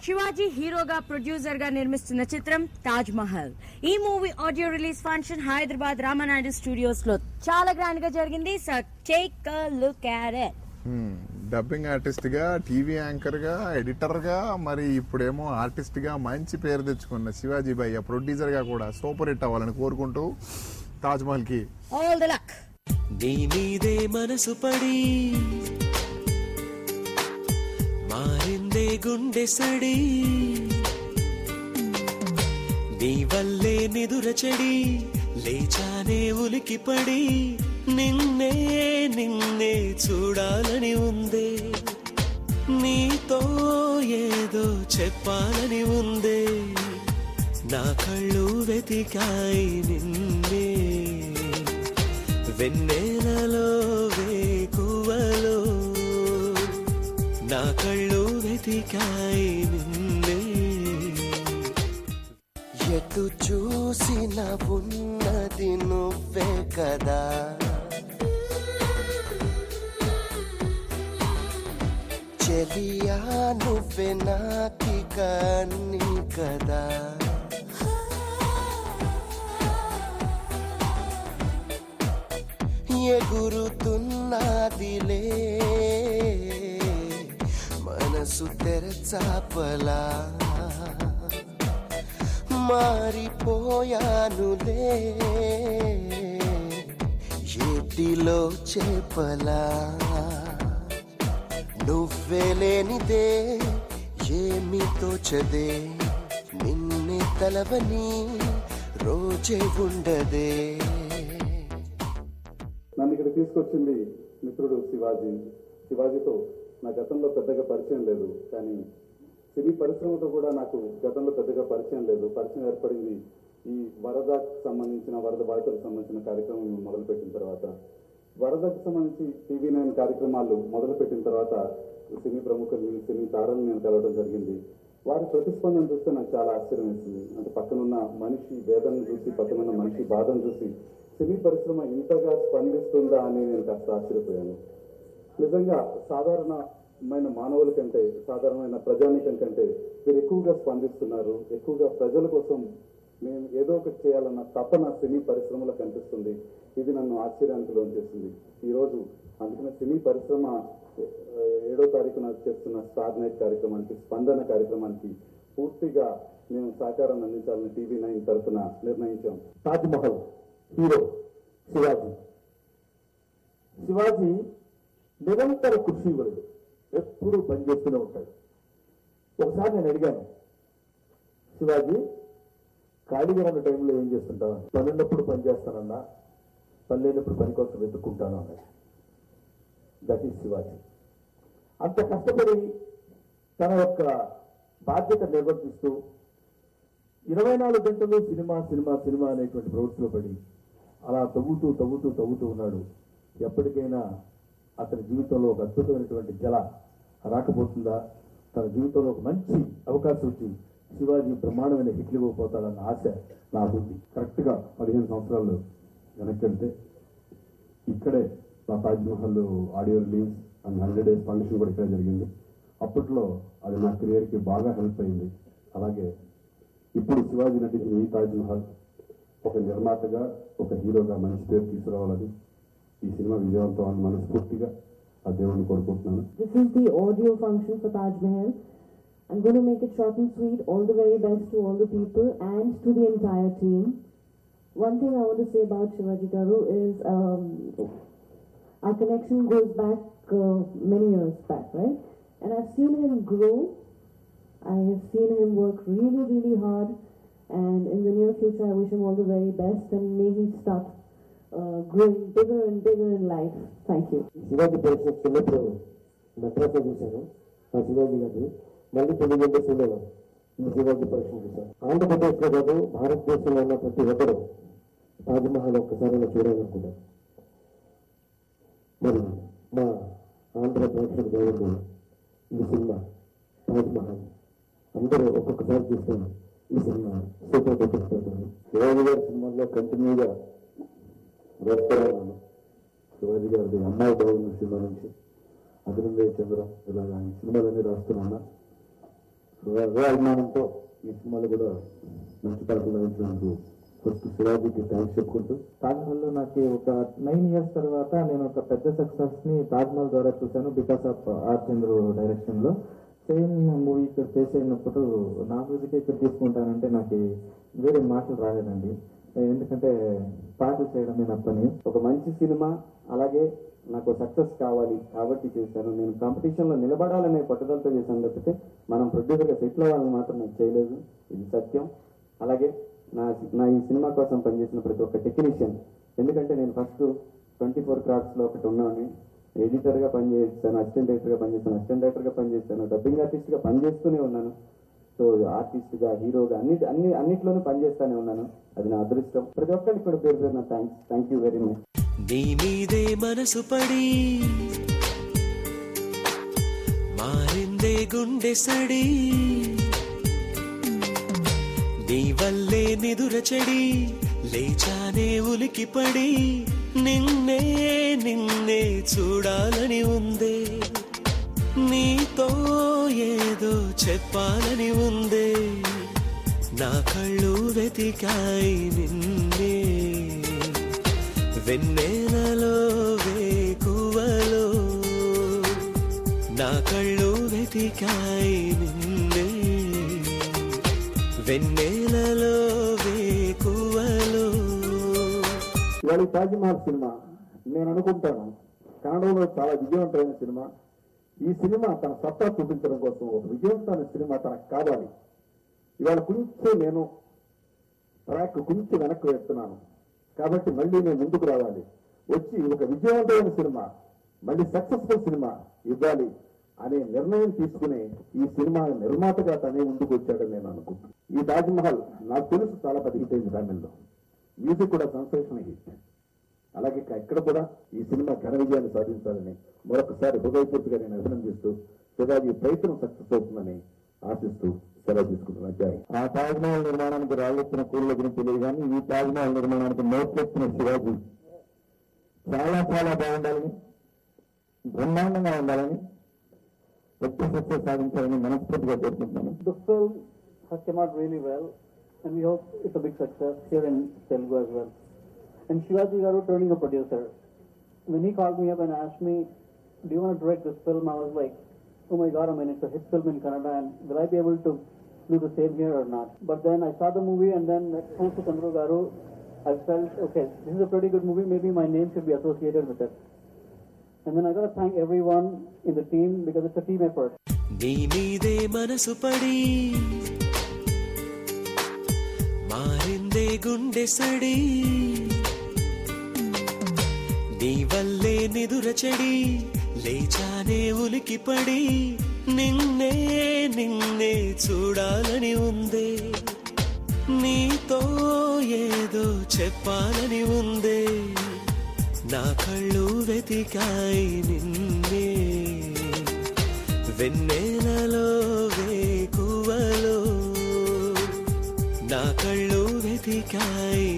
శివాజీ హీరోగా ప్రొడ్యూసర్ గా నిర్మిస్తున్న చిత్రం తాజ్ మహల్. ఈ movie audio release function Hyderabad Ramanaidu studios లో చాలా గ్రాండ్ గా జరిగింది. So take a look at it. Dubbing artist గా, టీవీ యాంకర్ గా, ఎడిటర్ గా, మరి ఇప్పుడేమో ఆర్టిస్ట్ గా మంచి పేరు తెచ్చుకున్న శివాజీ భయ్య ప్రొడ్యూసర్ గా కూడా సూపర్ హిట్ అవ్వాలని కోరుకుంటూ తాజ్ మహల్ కి ఆల్ ది లక్. నీ మీదే మనసు పడి మారిందే గుండె సడి, నీ వల్లే నిదుర చెడి లేచానే ఉలికి పడి, నిన్నే నిన్నే చూడాలని ఉందే, నీతో ఏదో చెప్పాలని ఉందే, నా కళ్ళు వెతికాయి నిన్నే, వెన్నెలలో వేకువలో నా కళ్ళు వెతికాయి నిన్నే. ఎటు చూసిన ఉన్నది నువ్వే కదా, చెలియా నువ్వే నాకి కన్నీ కదా, ఎగురుతున్నదిలే మనసు తెరచాపలా, మారిపోయానులే ఏటిలో చేపలా, నువ్వే లేనిదే ఏమి తోచదే, నిన్నే తలవని రోజే ఉండదే. నన్ను ఇక్కడ తీసుకొచ్చింది మిత్రుడు శివాజీతో నా గతంలో పెద్దగా పరిచయం లేదు, కానీ సినీ పరిశ్రమతో కూడా నాకు గతంలో పెద్దగా పరిచయం లేదు. పరిచయం ఏర్పడింది ఈ వరదకు సంబంధించిన, వరద బాధితులకు సంబంధించిన కార్యక్రమం మొదలుపెట్టిన తర్వాత, వరదకు సంబంధించి TV9 కార్యక్రమాలు మొదలుపెట్టిన తర్వాత సినీ ప్రముఖుల్ని, సినీ తారల్ని నేను కలవడం జరిగింది. వారి ప్రతిస్పందన చూస్తే నాకు చాలా ఆశ్చర్యం వేసింది. అంటే పక్కనున్న మనిషి వేదనను చూసి, పక్కనున్న మనిషి బాధను చూసి సినీ పరిశ్రమ ఇంతగా స్పందిస్తుందా అని నేను కాస్త ఆశ్చర్యపోయాను. నిజంగా సాధారణమైన మానవుల కంటే, సాధారణమైన ప్రజానీకం కంటే వీరు ఎక్కువగా స్పందిస్తున్నారు. ఎక్కువగా ప్రజల కోసం మేము ఏదో ఒకటి చేయాలన్న తపన సినీ పరిశ్రమలో కనిపిస్తుంది. ఇది నన్ను ఆశ్చర్యానికి లోన్ చేసింది. ఈరోజు అందుకనే సినీ పరిశ్రమ 7వ తారీఖున చేస్తున్న స్టార్ నైట్ కార్యక్రమానికి, స్పందన కార్యక్రమానికి పూర్తిగా మేము సహకారాన్ని అందించాలని TV9 తరఫున నిర్ణయించాం. తాజ్ మహల్ హీరో శివాజీ నిరంతర కృషివరుడు, ఎప్పుడూ పనిచేస్తూనే ఉంటాడు. ఒకసారి నేను అడిగాను, శివాజీ ఖాళీగా ఉన్న టైంలో ఏం చేస్తుంటావు? పని ఉన్నప్పుడు పని చేస్తానన్నా, పని లేనప్పుడు పని కోసం వెతుక్కుంటాను అన్నాడు. That is Shivaji. అంత కష్టపడి తన యొక్క బాధ్యత నిర్వర్తిస్తూ 24 గంటలు సినిమా సినిమా సినిమా అనేటువంటి ప్రవృత్తిలో పడి అలా తవ్వుతూ ఉన్నాడు. ఎప్పటికైనా అతని జీవితంలో ఒక అద్భుతమైనటువంటి జల రాకపోతుందా, తన జీవితంలో ఒక మంచి అవకాశం వచ్చి శివాజీ బ్రహ్మాండమైన హిట్లు ఇవ్వకపోతాడన్న ఆశ నాకుంది. కరెక్ట్గా 15 సంవత్సరాలు వెనక్కి వెళ్తే ఇక్కడే నా Taj Mahal audio release and 100 days function కూడా ఇక్కడ జరిగింది. అప్పట్లో అది నా కెరియర్కి బాగా హెల్ప్ అయింది. అలాగే ఇప్పుడు శివాజీ నటించిన ఈ తాజ్ మహల్ ఒక నిర్మాతగా, ఒక హీరోగా మంచి పేరు తీసుకురావాలని, ఈ సినిమా విజయవంతం అని మనస్ఫూర్తిగా ఆ దేవుడిని కోరుకుంటున్నాను. This is the audio function for Taj Mahal. I'm going to make it short and sweet. All the very best to all the people and to the entire team. One thing I want to say about Shivaji Garu is our connection goes back many years back, right? And I've seen him grow. I have seen him work really, really hard. And in the near future, I wish him all the very best and may he start growing bigger and bigger in life. Thank you. Shivaji పరీక్ష చిన్నప్పుడు మెట్రాస్లో చూశాను ఆ శివాజీ గారిని. మళ్ళీ 9 గంటలు చూడలేదు ఈ శివాజీ పరీక్ష చూశాను. ఆంధ్రప్రదేశ్లో కాదు, భారతదేశంలో ఉన్న ప్రతి ఒక్కరు తాజ్ మహల్ ఒక్కసారి చూడాలనుకున్నాను. మరి మా ఆంధ్ర ప్రేక్షక దేవుడు ఈ సినిమా తాజ్ మహల్ అందరూ ఒక్కొక్కసారి చూస్తాను. ఈ సినిమా సూపర్ డూపర్ అవుతుంది. శివాజీ గారి సినిమాల్లో కంటిన్యూగా వేస్తున్నాను. శివాజీ గారి అమ్మాయి బాగుంది సినిమా నుంచి, అభినందన చంద్రం, ఇలాగా సినిమాలన్నీ రాస్తున్నా. అదే అభిమానంతో ఈ సినిమాలో కూడా మంచి పాత్రలు వహించినందుకు ఫస్ట్ శివాజీకి థ్యాంక్స్ చెప్పుకుంటూ, తాజ్మహల్లో నాకు ఒక 9 years తర్వాత నేను ఒక పెద్ద సక్సెస్ ని తాజ్మహల్ ద్వారా చూశాను because of are Chandru direction లో. సేమ్ మూవీ ఇక్కడ ఫేస్ అయినప్పుడు నా మ్యూజిక్ ఇక్కడ తీసుకుంటానంటే నాకు వేరే మాటలు రాలేదండి. ఎందుకంటే పాటలు చేయడమే నా పని. ఒక మంచి సినిమా, అలాగే నాకు సక్సెస్ కావాలి కాబట్టి చేశాను. నేను కాంపిటీషన్లో నిలబడాలనే పట్టుదలతో చేశాను తప్పితే మనం ప్రొడ్యూసర్గా సెటిల్ అవ్వాలని మాత్రం నేను చేయలేదు, ఇది సత్యం. అలాగే నా ఈ సినిమా కోసం పనిచేసిన ప్రతి ఒక్క టెక్నీషియన్, ఎందుకంటే నేను ఫస్ట్ 24 Craftsలో ఒకటి ఉన్నాను, ఎడిటర్గా పనిచేస్తాను, అసిస్టెంట్ డైరెక్టర్గా పనిచేస్తాను, అసిస్టెంట్ డైరెక్టర్గా పనిచేస్తాను, డబ్బింగ్ ఆర్టిస్ట్గా పనిచేస్తూనే ఉన్నాను. సో ఆర్టిస్ట్గా, హీరోగా అన్నిట్లోనూ పనిచేస్తూనే ఉన్నాను. అది నా అదృష్టం. ప్రతి ఒక్కరికి కూడా పేరు పేరు నా థ్యాంక్ యూ వెరీ మచ్. నీ మీదే మనసు పడి మారిందే గుండె సడి, నీ వల్లే నిదుర చెడి లేచానే ఉలికి పడి, నిన్నే నిన్నే చూడాలని ఉందే, నీతో ఏదో చెప్పాలని ఉందే, నా కళ్ళు వెతికాయి నిన్నే, వెన్నెలలో వేకువలో నా కళ్ళు వెతికాయి నిన్నే, వెన్నెలలో వేకువలో. ఇవాళ తాజ్మహల్ సినిమా నేను అనుకుంటాను కన్నడంలో చాలా విజయవంతమైన సినిమా. ఈ సినిమా తన సత్తా చూపించడం కోసం ఒక విజయవంతమైన సినిమా తనకు కావాలి. ఇవాళ కొంచెం నేను ట్రాక్ కొంచెం వెనక్కి వేస్తున్నాను కాబట్టి మళ్ళీ నేను ముందుకు రావాలి, వచ్చి ఒక విజయవంతమైన సినిమా, మళ్ళీ సక్సెస్ఫుల్ సినిమా ఇవ్వాలి అనే నిర్ణయం తీసుకుని ఈ సినిమా నిర్మాతగా తనే ముందుకు వచ్చాడని నేను అనుకుంటున్నాను. ఈ తాజ్మహల్ నాకు తెలుసు చాలా పెద్ద హిట్ అయింది తమిళ్లో, మ్యూజిక్ కూడా సెన్సేషనల్ హిట్. అలాగే ఇక్కడ కూడా ఈ సినిమా ఘన విజయాన్ని సాధించాలని మరొకసారి హృదయపూర్తిగా నేను అభినందిస్తూ శివాజీ ప్రయత్నం సక్సెస్ అవుతుందని ఆశిస్తూ సెలవు తీసుకుంటున్నాను. ఆ తాజ్మహల్ నిర్మాణానికి రాళ్ళెత్తిన కూలీల గురించి తెలియదు కానీ ఈ తాజ్మహల్ నిర్మాణానికి నోట్లెత్తిన శివాజీ చాలా చాలా బాగుండాలని, బ్రహ్మాండంగా ఉండాలని, ఎక్కువ సక్సెస్ సాధించాలని మనస్ఫూర్తిగా కోరుకుంటున్నాను. The film has come out really well and we hope it's a big success here in Telugu as well. And Shivaji Garu turning a producer. When he called me up and asked me, do you want to direct this film? I was like, oh my god, I mean, it's a hit film in Kannada and will I be able to do the same here or not? But then I saw the movie and then exposed to Chandru Garu, I felt, okay, this is a pretty good movie, maybe my name should be associated with it. And then I got to thank everyone in the team because it's a team effort. నీ మీదే మనసు పడి మారిందే గుండె సడి, నీ వల్లే నిదుర చెడి లేచానే ఉలికి పడి, నిన్నే నిన్నే చూడాలని ఉందే, నీతో ఏదో చెప్పాలని ఉందే, నా కళ్ళు వెతికాయి నిన్నే, వెన్నెలలో వేకువలో నా కళ్ళు వెతికాయి